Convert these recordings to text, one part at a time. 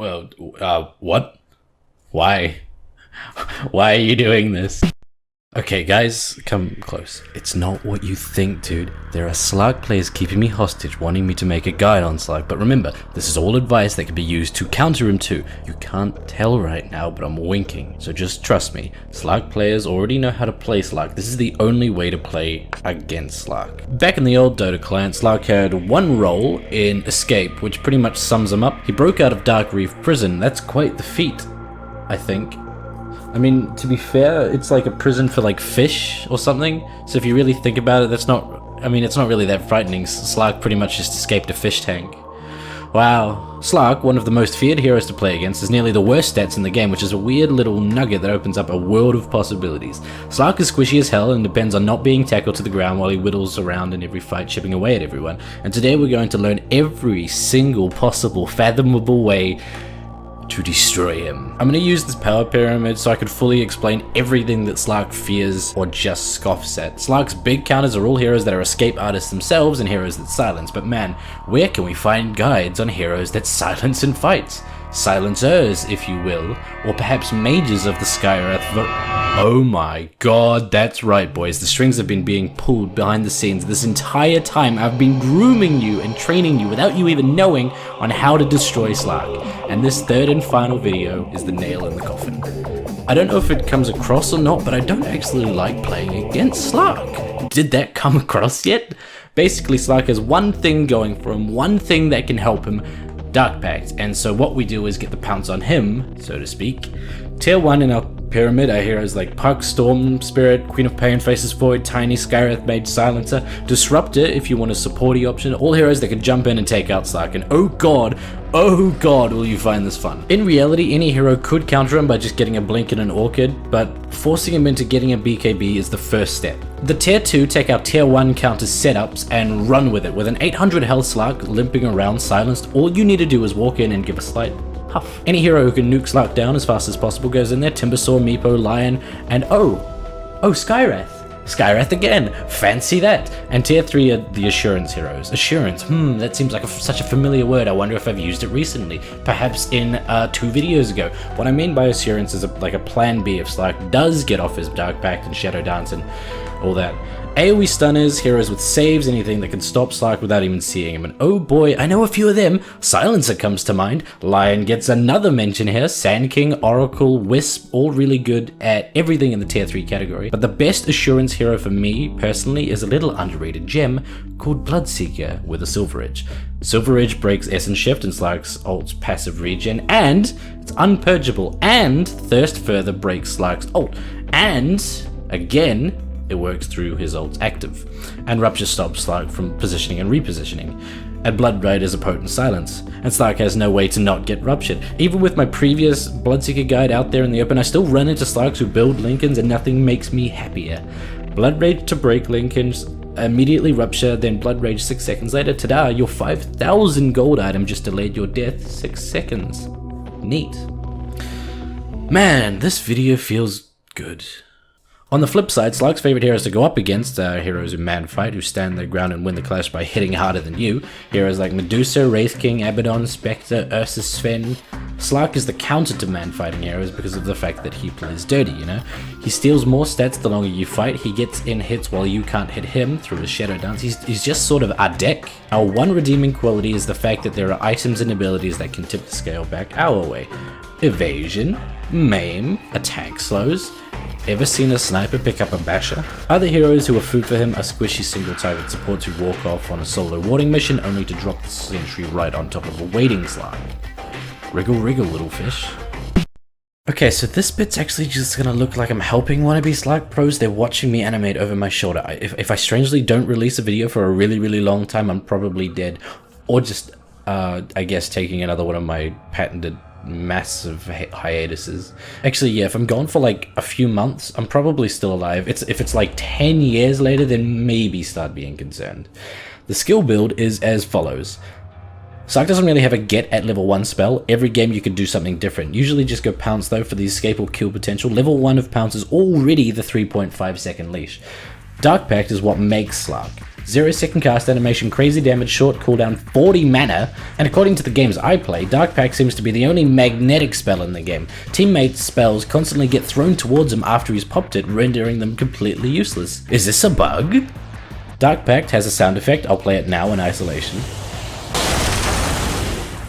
Well, what? Why? Why are you doing this? Okay, guys, come close. It's not what you think, dude. There are Slark players keeping me hostage, wanting me to make a guide on Slark, but remember, this is all advice that can be used to counter him too. You can't tell right now, but I'm winking, so just trust me. Slark players already know how to play Slark. This is the only way to play against Slark. Back in the old Dota client, Slark had one role in Escape, which pretty much sums him up. He broke out of Dark Reef prison. That's quite the feat, I think. I mean, to be fair, it's like a prison for like fish or something. So if you really think about it, it's not really that frightening. Slark pretty much just escaped a fish tank. Wow. Slark, one of the most feared heroes to play against, has nearly the worst stats in the game, which is a weird little nugget that opens up a world of possibilities. Slark is squishy as hell and depends on not being tackled to the ground while he whittles around in every fight, chipping away at everyone. And today we're going to learn every single possible, fathomable way to destroy him. I'm going to use this power pyramid so I could fully explain everything that Slark fears or just scoffs at. Slark's big counters are all heroes that are escape artists themselves and heroes that silence, but man, where can we find guides on heroes that silence in fights? Silencers, if you will, or perhaps mages of the Skywrath. Oh my god, that's right boys, the strings have been being pulled behind the scenes. This entire time I've been grooming you and training you without you even knowing on how to destroy Slark. And this third and final video is the nail in the coffin. I don't know if it comes across or not, but I don't actually like playing against Slark. Did that come across yet? Basically, Slark has one thing going for him, one thing that can help him: Dark Pact. And so what we do is get the pounce on him, so to speak. Tier 1 in our pyramid are heroes like Puck, Storm Spirit, Queen of Pain, Faceless Void, Tiny, Skywrath Mage, Silencer, Disruptor if you want a supporty option, all heroes that can jump in and take out Slark, and oh god, will you find this fun. In reality, any hero could counter him by just getting a Blink and an Orchid, but forcing him into getting a BKB is the first step. The tier 2 take our tier 1 counter setups and run with it. With an 800 health Slark limping around silenced, all you need to do is walk in and give a slight huff. Any hero who can nuke Slark down as fast as possible goes in there. Timbersaw, Meepo, Lion, and Skywrath. Skywrath again, fancy that. And tier 3 are the assurance heroes. Assurance, that seems like such a familiar word. I wonder if I've used it recently. Perhaps in 2 videos ago. What I mean by assurance is like a plan B if Slark does get off his Dark Pact and Shadow Dance and all that. AoE stunners, heroes with saves, anything that can stop Slark without even seeing him. And oh boy, I know a few of them. Silencer comes to mind. Lion gets another mention here. Sand King, Oracle, Wisp, all really good at everything in the tier 3 category. But the best assurance hero for me, personally, is a little underrated gem called Bloodseeker with a Silver Edge. Silver Edge breaks Essence Shift and Slark's ult's passive regen, and it's unpurgeable, and Thirst Further breaks Slark's ult, and again, it works through his ult's active, and Rupture stops Slark from positioning and repositioning, and Blood Ride is a potent silence, and Slark has no way to not get ruptured. Even with my previous Bloodseeker guide out there in the open, I still run into Slarks who build Lincolns and nothing makes me happier. Blood Rage to break Lincolns, immediately rupture, then Blood Rage 6 seconds later. Ta-da, your 5,000 gold item just delayed your death 6 seconds. Neat. Man, this video feels good. On the flip side, Slark's favorite heroes to go up against are heroes who man fight, who stand their ground and win the clash by hitting harder than you. Heroes like Medusa, Wraith King, Abaddon, Spectre, Ursus, Sven. Slark is the counter to man fighting heroes because of the fact that he plays dirty, you know? He steals more stats the longer you fight, he gets in hits while you can't hit him through his Shadow Dance. He's just sort of a deck. Our one redeeming quality is the fact that there are items and abilities that can tip the scale back our way. Evasion, Maim, attack slows. Ever seen a sniper pick up a basher? Other heroes who are food for him are squishy single target supports who walk off on a solo warding mission only to drop the sentry right on top of a waiting Slark. Wriggle wriggle little fish. Okay, so this bit's actually just gonna look like I'm helping wannabe Slark pros. They're watching me animate over my shoulder. If I strangely don't release a video for a really long time, I'm probably dead. Or just, I guess, taking another one of my patented massive hiatuses. Actually, yeah, if I'm gone for like a few months, I'm probably still alive. If it's like 10 years later, then maybe start being concerned. The skill build is as follows. Slark doesn't really have a get at level 1 spell. Every game you could do something different. Usually just go Pounce though for the escape or kill potential. Level 1 of Pounce is already the 3.5 second leash. Dark Pact is what makes Slark. 0-second cast animation, crazy damage, short cooldown, 40 mana, and according to the games I play, Dark Pact seems to be the only magnetic spell in the game. Teammates' spells constantly get thrown towards him after he's popped it, rendering them completely useless. Is this a bug? Dark Pact has a sound effect, I'll play it now in isolation.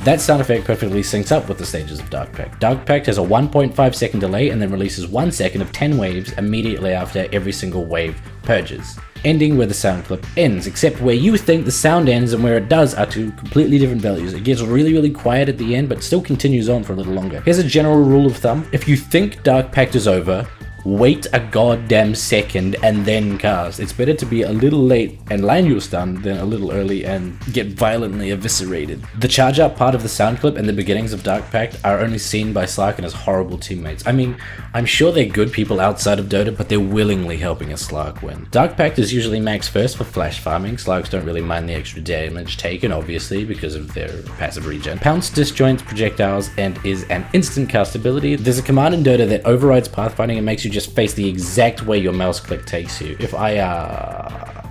That sound effect perfectly syncs up with the stages of Dark Pact. Dark Pact has a 1.5 second delay and then releases 1 second of 10 waves immediately after every single wave purges, ending where the sound clip ends, except where you think the sound ends and where it does are two completely different values. It gets really quiet at the end, but still continues on for a little longer. Here's a general rule of thumb. If you think Dark Pact is over, wait a goddamn second and then cast. It's better to be a little late and land your stun than a little early and get violently eviscerated. The charge up part of the sound clip and the beginnings of Dark Pact are only seen by Slark and his horrible teammates. I mean, I'm sure they're good people outside of Dota, but they're willingly helping a Slark win. Dark Pact is usually max first for flash farming. Slarks don't really mind the extra damage taken, obviously, because of their passive regen. Pounce disjoints projectiles and is an instant cast ability. There's a command in Dota that overrides pathfinding and makes you just face the exact way your mouse click takes you. If I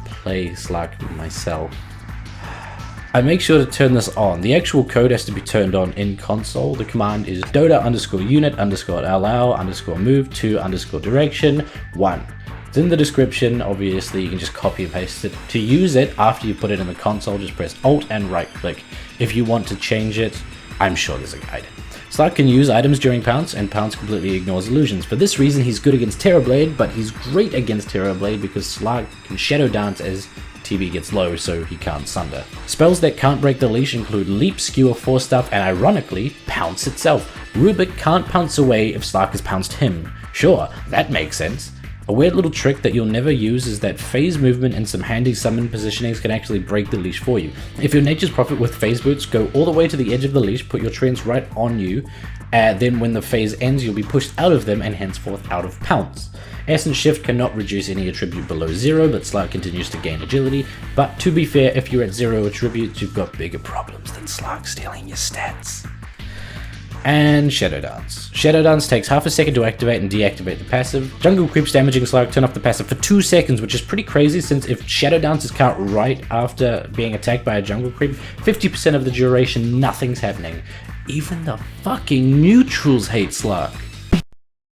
play Slark myself, I make sure to turn this on. The actual code has to be turned on in console. The command is Dota_unit_allow_move to_direction 1. It's in the description. Obviously you can just copy and paste it. To use it after you put it in the console, just press Alt and right click. If you want to change it, I'm sure there's a guide. Slark can use items during Pounce, and Pounce completely ignores illusions. For this reason, he's good against Terrorblade, but he's great against Terrorblade because Slark can Shadow Dance as TB gets low, so he can't Sunder. Spells that can't break the leash include Leap, Skewer, Force Stuff, and ironically, Pounce itself. Rubik can't pounce away if Slark has pounced him. Sure, that makes sense. A weird little trick that you'll never use is that phase movement and some handy summon positionings can actually break the leash for you. If you're Nature's Prophet with phase boots, go all the way to the edge of the leash, put your treants right on you, then when the phase ends you'll be pushed out of them and henceforth out of Pounce. Essence Shift cannot reduce any attribute below 0, but Slark continues to gain agility, but to be fair, if you're at 0 attributes you've got bigger problems than Slark stealing your stats. And Shadow Dance. Shadow Dance takes half a second to activate and deactivate the passive. Jungle Creeps damaging Slark turn off the passive for 2 seconds, which is pretty crazy since if Shadow Dance is count right after being attacked by a Jungle Creep, 50% of the duration nothing's happening. Even the fucking neutrals hate Slark.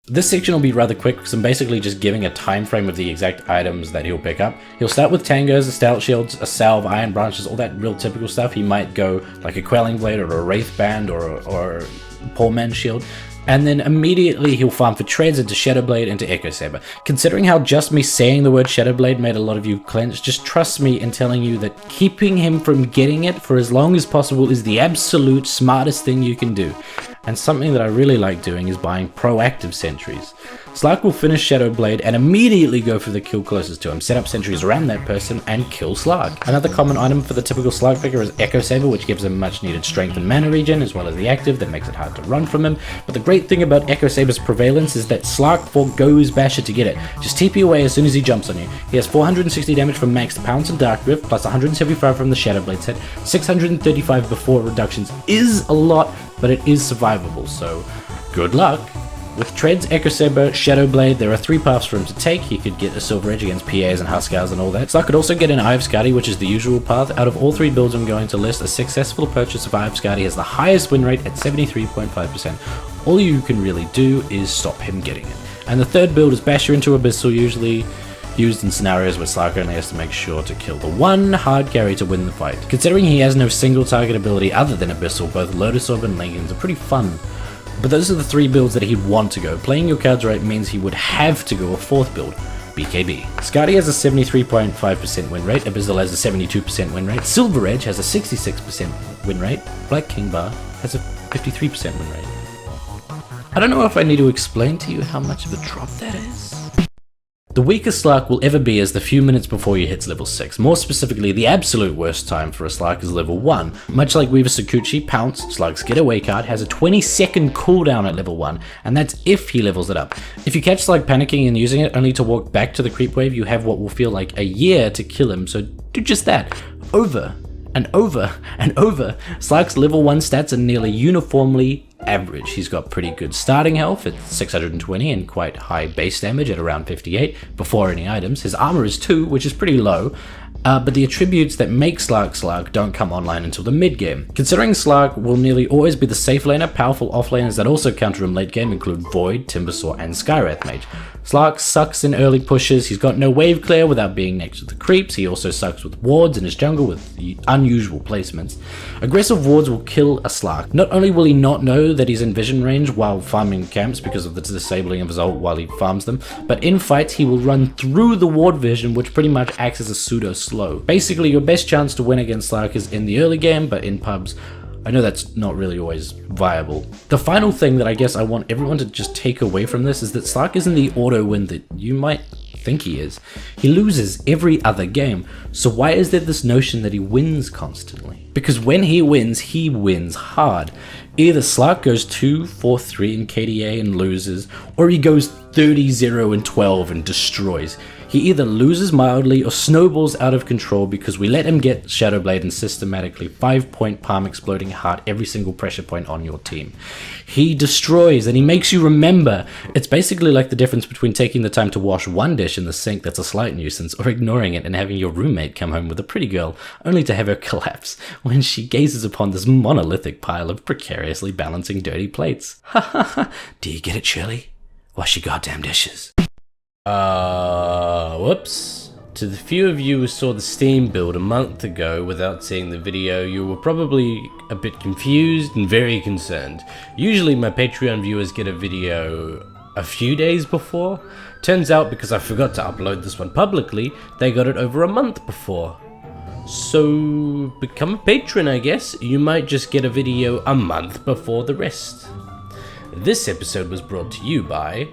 This section will be rather quick because I'm basically just giving a time frame of the exact items that he'll pick up. He'll start with Tangos, a Stout Shields, a Salve, Iron Branches, all that real typical stuff. He might go like a Quelling Blade or a Wraith Band or a Poor Man's Shield. And then immediately he'll farm for treads into Shadowblade into Echo Saber. Considering how just me saying the word Shadowblade made a lot of you clench, just trust me in telling you that keeping him from getting it for as long as possible is the absolute smartest thing you can do. And something that I really like doing is buying proactive sentries. Slark will finish Shadowblade and immediately go for the kill closest to him, set up sentries around that person, and kill Slark. Another common item for the typical Slark figure is Echo Saber, which gives him much needed strength and mana regen, as well as the active that makes it hard to run from him. But the great thing about Echo Saber's prevalence is that Slark forgoes Basher to get it. Just TP away as soon as he jumps on you. He has 460 damage from Max Pounce and Dark Rift, plus 175 from the Shadowblade set. 635 before reductions is a lot, but it is survivable, so good luck. With Treads, Echo Saber, Shadowblade, there are 3 paths for him to take. He could get a Silver Edge against PAs and Huskars and all that. Slark could also get an Eye of Skadi, which is the usual path. Out of all 3 builds I'm going to list, a successful purchase of Eye of Skadi has the highest win rate at 73.5%. All you can really do is stop him getting it. And the third build is Basher into Abyssal, usually used in scenarios where Slark only has to make sure to kill the one hard carry to win the fight. Considering he has no single target ability other than Abyssal, both Lotus Orb and Lincolns are pretty fun. But those are the 3 builds that he'd want to go. Playing your cards right means he would have to go a 4th build, BKB. Skadi has a 73.5% win rate, Abyssal has a 72% win rate, Silver Edge has a 66% win rate, Black King Bar has a 53% win rate. I don't know if I need to explain to you how much of a drop that is. The weakest Slark will ever be is the few minutes before he hits level 6. More specifically, the absolute worst time for a Slark is level 1. Much like Weaver Sakuchi, Pounce, Slark's getaway card, has a 20-second cooldown at level 1, and that's if he levels it up. If you catch Slark panicking and using it only to walk back to the creep wave, you have what will feel like a year to kill him, so do just that. Over and over and over. Slark's level 1 stats are nearly uniformly average. He's got pretty good starting health at 620 and quite high base damage at around 58 before any items. His armor is 2, which is pretty low, but the attributes that make Slark don't come online until the mid game. Considering Slark will nearly always be the safe laner, powerful offlaners that also counter him late game include Void, Timbersaw, and Skywrath Mage. Slark sucks in early pushes, he's got no wave clear without being next to the creeps, he also sucks with wards in his jungle with unusual placements. Aggressive wards will kill a Slark. Not only will he not know that he's in vision range while farming camps because of the disabling of his ult while he farms them, but in fights he will run through the ward vision, which pretty much acts as a pseudo slow. Basically, your best chance to win against Slark is in the early game, but in pubs, I know that's not really always viable. The final thing that I guess I want everyone to just take away from this is that Slark isn't the auto win that you might think he is. He loses every other game, so why is there this notion that he wins constantly? Because when he wins hard. Either Slark goes 2-4-3 in KDA and loses, or he goes 30-0-12 and destroys. He either loses mildly or snowballs out of control because we let him get Shadowblade and systematically 5-point palm exploding heart every single pressure point on your team. He destroys and he makes you remember. It's basically like the difference between taking the time to wash one dish in the sink that's a slight nuisance or ignoring it and having your roommate come home with a pretty girl only to have her collapse when she gazes upon this monolithic pile of precariously balancing dirty plates. Ha ha ha. Do you get it, Shirley? Wash your goddamn dishes. Whoops. To the few of you who saw the Steam build a month ago without seeing the video, you were probably a bit confused and very concerned. Usually my Patreon viewers get a video a few days before. Turns out because I forgot to upload this one publicly, they got it over a month before. So become a patron, I guess. You might just get a video a month before the rest. This episode was brought to you by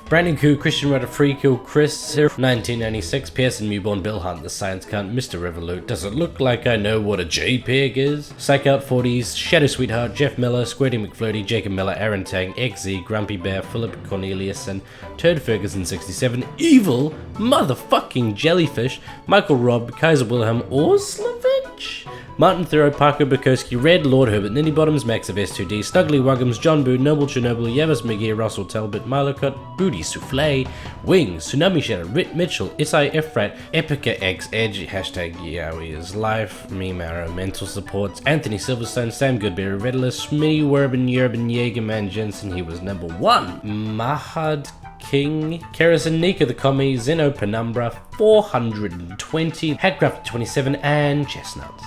Brandon Koo, Christian Rudder, Freekill, Chris, 1996, Pearson Newborn, Bill Hunt, The Science Cunt, Mr. Revolut, Does It Look Like I Know What a JPEG Is? Psych Out 40s, Shadow Sweetheart, Jeff Miller, Squirty McFlirty, Jacob Miller, Aaron Tang, XZ, Grumpy Bear, Philip Cornelius, and Turd Ferguson 67, Evil, Motherfucking Jellyfish, Michael Robb, Kaiser Wilhelm, Orslovich, Martin Thoreau, Parker Bukowski, Red, Lord Herbert, Ninny Bottoms, Max of S2D, Snuggly Wuggums, John Boo, Noble Chernobyl, Yavis McGee, Russell Talbot, Milocott, Booty Souffle, Wings, Tsunami Shadow, Rit Mitchell, Isai Efrat, Epica X Edge, hashtag Yowie is life, Me Marrow, Mental Supports, Anthony Silverstone, Sam Goodberry, Redless, Smitty, Werben, Yerben, Jaegerman, Jensen, he was number 1, Mahad King, Kerrison, Nika the Commie, Zeno Penumbra, 420, Headcraft 27, and Chestnut.